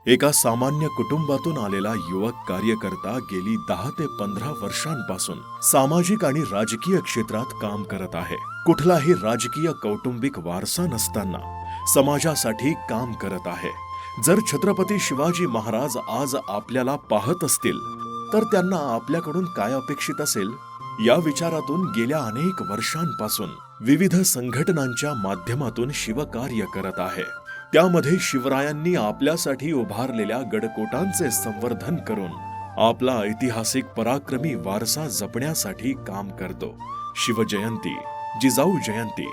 एका सामान्य कुटुंबातून आलेला युवक कार्यकर्ता गेली 10 ते 15 वर्षांपासून सामाजिक आणि राजकीय क्षेत्रात काम करत आहे. कुठलाही राजकीय कौटुंबिक वारसा नसताना समाजासाठी काम करत आहे. जर छत्रपती शिवाजी महाराज आज आपल्याला पाहत असतील तर त्यांना आपल्याकडून काय अपेक्षित असेल? या विचारातून गेल्या अनेक वर्षांपासून विविध संघटनांच्या माध्यमातून शिवकार्य करत आहे. त्यामध्ये शिवरायांनी आपल्यासाठी उभारलेल्या गडकोटांचे संवर्धन करून आपला ऐतिहासिक पराक्रमी वारसा जपण्यासाठी काम करतो. शिवजयंती, जिजाऊ जयंती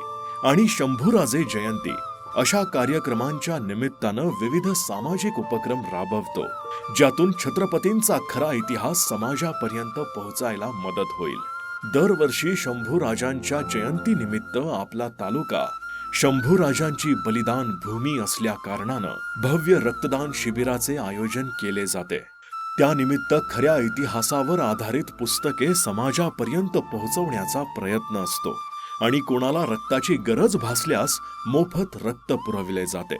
आणि शंभूराजे जयंती अशा कार्यक्रमांच्या निमित्तानं विविध सामाजिक उपक्रम राबवतो, ज्यातून छत्रपतींचा खरा इतिहास समाजापर्यंत पोहोचायला मदत होईल. दरवर्षी शंभूराजांच्या जयंतीनिमित्त आपला तालुका शंभूराजांची बलिदान भूमी असल्या कारणानं भव्य रक्तदान शिबिराचे आयोजन केले जाते. त्यानिमित्त खऱ्या इतिहासावर आधारित पुस्तके समाजापर्यंत पोहोचवण्याचा प्रयत्न असतो आणि कोणाला रक्ताची गरज भासल्यास मोफत रक्त पुरविले जाते.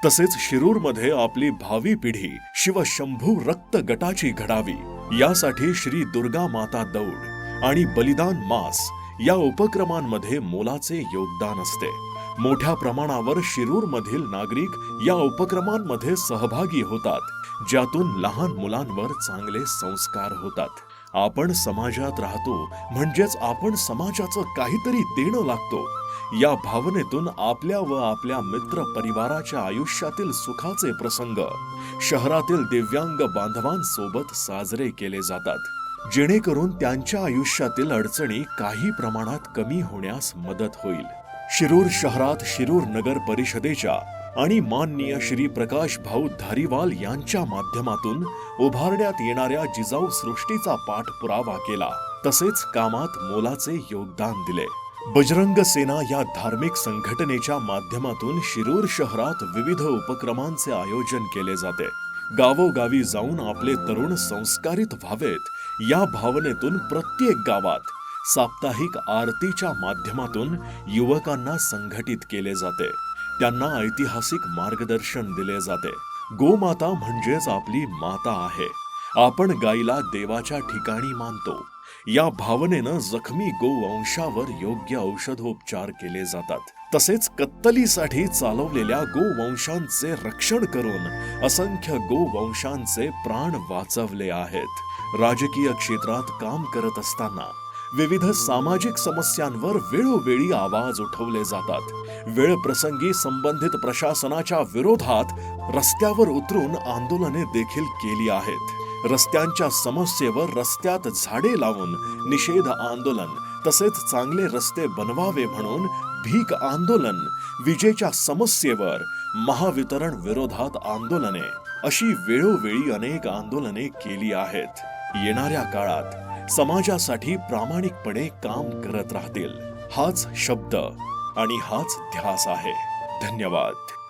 तसेच शिरूरमध्ये आपली भावी पिढी शिवशंभू रक्त गटाची घडावी यासाठी श्री दुर्गा माता दौड आणि बलिदान मास या उपक्रमांमध्ये मोलाचे योगदान असते. मोठ्या प्रमाणावर शिरूरमधील नागरिक या उपक्रमांमध्ये सहभागी होतात, ज्यातून लहान मुलांवर चांगले संस्कार होतात. आपण समाजात राहतो म्हणजेच आपण समाजाचं काहीतरी देणं लागतो या भावनेतून आपल्या व आपल्या मित्र परिवाराच्या आयुष्यातील सुखाचे प्रसंग शहरातील दिव्यांग बांधवांसोबत साजरे केले जातात, जेणेकरून त्यांच्या आयुष्यातील अडचणी काही प्रमाणात कमी होण्यास मदत होईल. शिरूर शहरात शिरूर नगर परिषदेच्या आणि माननीय श्री प्रकाश भाऊ धारीवाल यांच्या माध्यमातून उभारण्यात येणाऱ्या जिजाऊ सृष्टीचा पाठपुरावा केला. तसेच कामात मोलाचे योगदान दिले. बजरंग सेना या धार्मिक संघटनेच्या माध्यमातून शिरूर शहरात विविध उपक्रमांचे आयोजन केले जाते. गावोगावी जाऊन आपले तरुण संस्कारित व्हावेत या भावनेतून प्रत्येक गावात साप्ताहिक आरतीच्या माध्यमातून युवकांना संघटित केले जाते. त्यांना ऐतिहासिक मार्गदर्शन दिले जाते. गोमाता म्हणजेच आपली माता आहे. आपण गायीला देवाच्या ठिकाणी मानतो. या भावनेनं जखमी गोवंशावर योग्य औषधोपचार केले जातात. तसेच कत्तलीसाठी चालवलेल्या गोवंशांचे रक्षण करून असंख्य गोवंशांचे प्राण वाचवले आहेत. राजकीय क्षेत्रात काम करत असताना विविध सामाजिक समस्यांवर वेळोवेळी आवाज उठवले जातात. वेळ प्रसंगी संबंधित प्रशासनाच्या विरोधात रस्त्यावर उतरून आंदोलने देखील केली आहेत. रस्त्यांच्या समस्येवर रस्त्यात झाडे लावून निषेध आंदोलन, तसेच चांगले रस्ते बनवावे म्हणून भीक आंदोलन, विजेच्या समस्येवर महावितरण विरोधात आंदोलने अशी वेळोवेळी अनेक आंदोलने केली आहेत. येणाऱ्या काळात समाजासाठी प्रामाणिकपणे काम करत राहतील हाच शब्द आणि हाच ध्यास आहे. धन्यवाद.